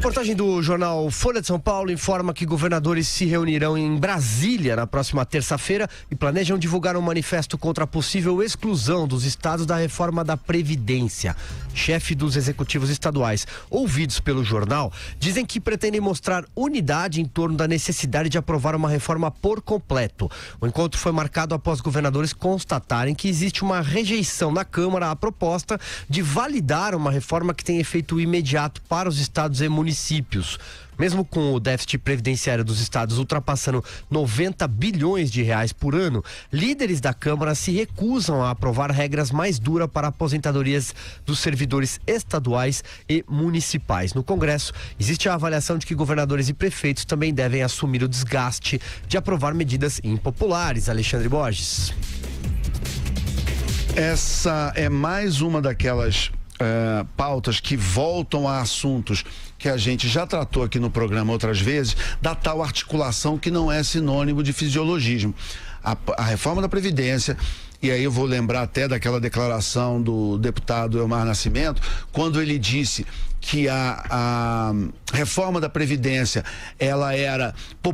Reportagem do jornal Folha de São Paulo informa que governadores se reunirão em Brasília na próxima terça-feira e planejam divulgar um manifesto contra a possível exclusão dos estados da reforma da Previdência. Chefe dos executivos estaduais, ouvidos pelo jornal, dizem que pretendem mostrar unidade em torno da necessidade de aprovar uma reforma por completo. O encontro foi marcado após governadores constatarem que existe uma rejeição na Câmara à proposta de validar uma reforma que tem efeito imediato para os estados e municípios. Mesmo com o déficit previdenciário dos estados ultrapassando 90 bilhões de reais por ano, líderes da Câmara se recusam a aprovar regras mais duras para aposentadorias dos servidores estaduais e municipais. No Congresso, existe a avaliação de que governadores e prefeitos também devem assumir o desgaste de aprovar medidas impopulares. Alexandre Borges. Essa é mais uma daquelas pautas que voltam a assuntos que a gente já tratou aqui no programa outras vezes, da tal articulação que não é sinônimo de fisiologismo. A reforma da Previdência, e aí eu vou lembrar até daquela declaração do deputado Elmar Nascimento, quando ele disse que a reforma da Previdência, ela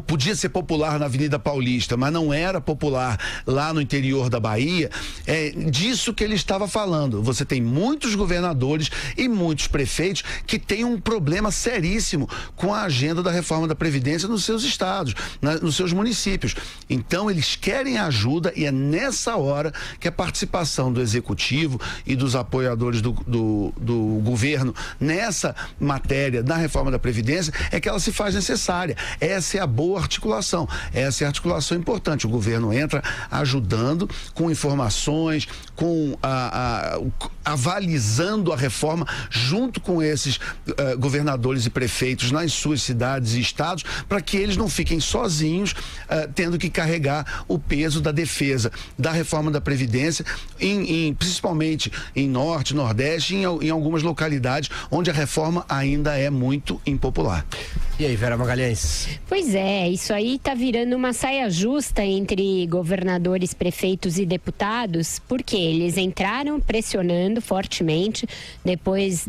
podia ser popular na Avenida Paulista, mas não era popular lá no interior da Bahia. É disso que ele estava falando. Você tem muitos governadores e muitos prefeitos que têm um problema seríssimo com a agenda da reforma da Previdência nos seus estados, nos seus municípios. Então eles querem ajuda e é nessa hora que a participação do Executivo e dos apoiadores do governo nessa matéria da reforma da Previdência é que ela se faz necessária. Essa é a boa articulação, essa é a articulação importante. O governo entra ajudando com informações, com avalizando a reforma junto com esses governadores e prefeitos nas suas cidades e estados, para que eles não fiquem sozinhos tendo que carregar o peso da defesa da reforma da Previdência, principalmente em Norte, Nordeste, em algumas localidades onde a reforma ainda é muito impopular. E aí, Vera Magalhães? Pois é, isso aí tá virando uma saia justa entre governadores, prefeitos e deputados, porque eles entraram pressionando fortemente depois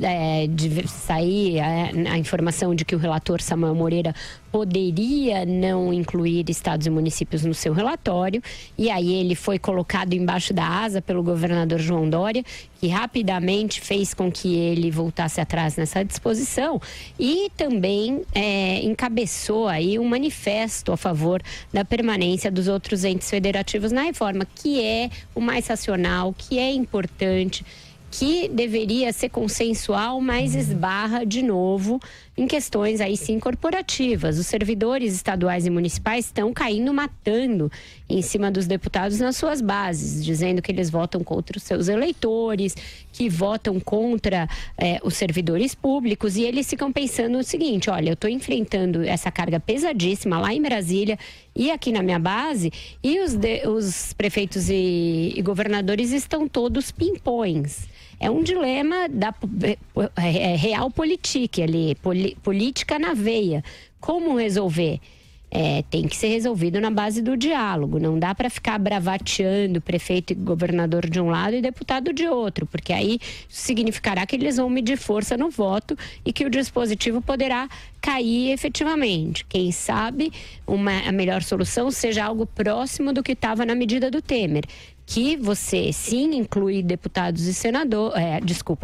de sair a informação de que o relator Samuel Moreira poderia não incluir estados e municípios no seu relatório, e aí ele foi colocado embaixo da asa pelo governador João Dória, que rapidamente fez com que ele voltasse atrás nessa disposição e também encabeçou aí um manifesto a favor da permanência dos outros entes federativos na reforma, que é o mais racional, que é importante, que deveria ser consensual, mas esbarra de novo em questões aí sim corporativas. Os servidores estaduais e municipais estão caindo matando em cima dos deputados nas suas bases, dizendo que eles votam contra os seus eleitores, que votam contra os servidores públicos, e eles ficam pensando o seguinte: olha, eu estou enfrentando essa carga pesadíssima lá em Brasília e aqui na minha base, e os prefeitos e governadores estão todos pimpões. É um dilema da realpolitik ali, política na veia. Como resolver? Tem que ser resolvido na base do diálogo. Não dá para ficar bravateando prefeito e governador de um lado e deputado de outro, porque aí significará que eles vão medir força no voto e que o dispositivo poderá cair efetivamente. Quem sabe a melhor solução seja algo próximo do que estava na medida do Temer, que você sim inclui deputados e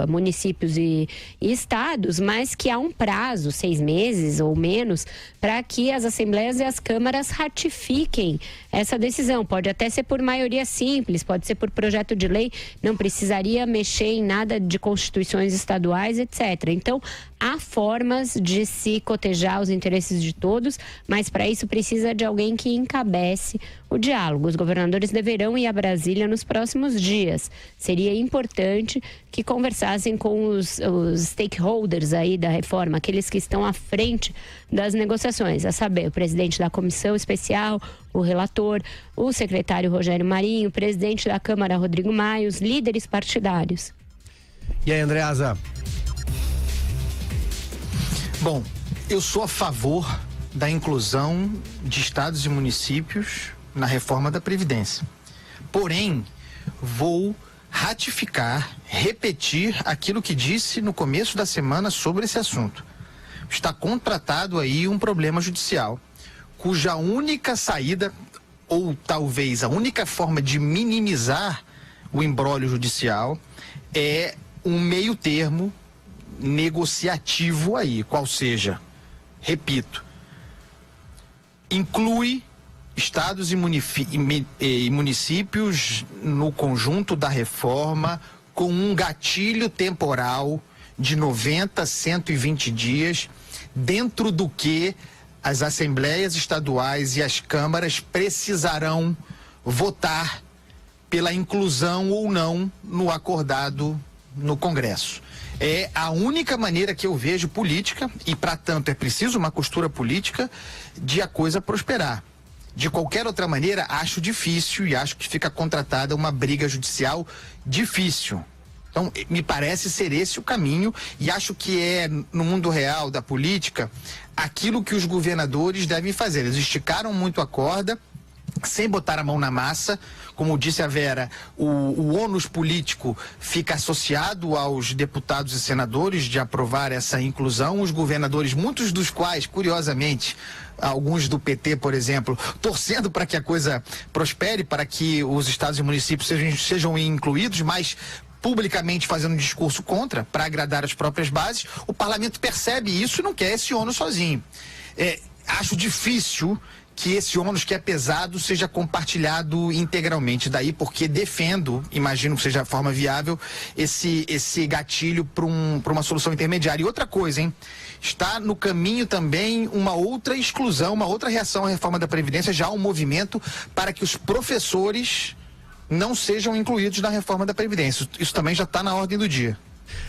municípios e estados, mas que há um prazo, 6 meses ou menos, para que as assembleias e as câmaras ratifiquem essa decisão. Pode até ser por maioria simples, pode ser por projeto de lei, não precisaria mexer em nada de constituições estaduais, etc. Então, há formas de se cotejar os interesses de todos, mas para isso precisa de alguém que encabece o diálogo. Os governadores deverão ir a Brasília nos próximos dias. Seria importante que conversassem com os stakeholders aí da reforma, aqueles que estão à frente das negociações, a saber, o presidente da comissão especial, o relator, o secretário Rogério Marinho, o presidente da Câmara Rodrigo Maia, os líderes partidários. E aí, Andreasa? Bom, eu sou a favor da inclusão de estados e municípios na reforma da Previdência. Porém, vou ratificar, repetir aquilo que disse no começo da semana sobre esse assunto. está contratado aí um problema judicial, cuja única saída, ou talvez a única forma de minimizar o imbróglio judicial, é um meio termo negociativo aí, qual seja, repito, inclui estados e municípios no conjunto da reforma com um gatilho temporal de 90 a 120 dias, dentro do que as assembleias estaduais e as câmaras precisarão votar pela inclusão ou não no acordado no Congresso. É a única maneira que eu vejo política, e para tanto é preciso uma costura política, de a coisa prosperar. De qualquer outra maneira, acho difícil e acho que fica contratada uma briga judicial difícil. Então, me parece ser esse o caminho, e acho que é, no mundo real da política, aquilo que os governadores devem fazer. Eles esticaram muito a corda, sem botar a mão na massa. Como disse a Vera, o ônus político fica associado aos deputados e senadores de aprovar essa inclusão. Os governadores, muitos dos quais, curiosamente, alguns do PT, por exemplo, torcendo para que a coisa prospere, para que os estados e municípios sejam incluídos, mas publicamente fazendo um discurso contra, para agradar as próprias bases. O parlamento percebe isso e não quer esse ônus sozinho. Acho difícil que esse ônus, que é pesado, seja compartilhado integralmente. Daí porque defendo, imagino que seja a forma viável, esse gatilho para uma solução intermediária. E outra coisa, hein? Está no caminho também uma outra exclusão, uma outra reação à reforma da Previdência, já um movimento para que os professores não sejam incluídos na reforma da Previdência. Isso também já está na ordem do dia.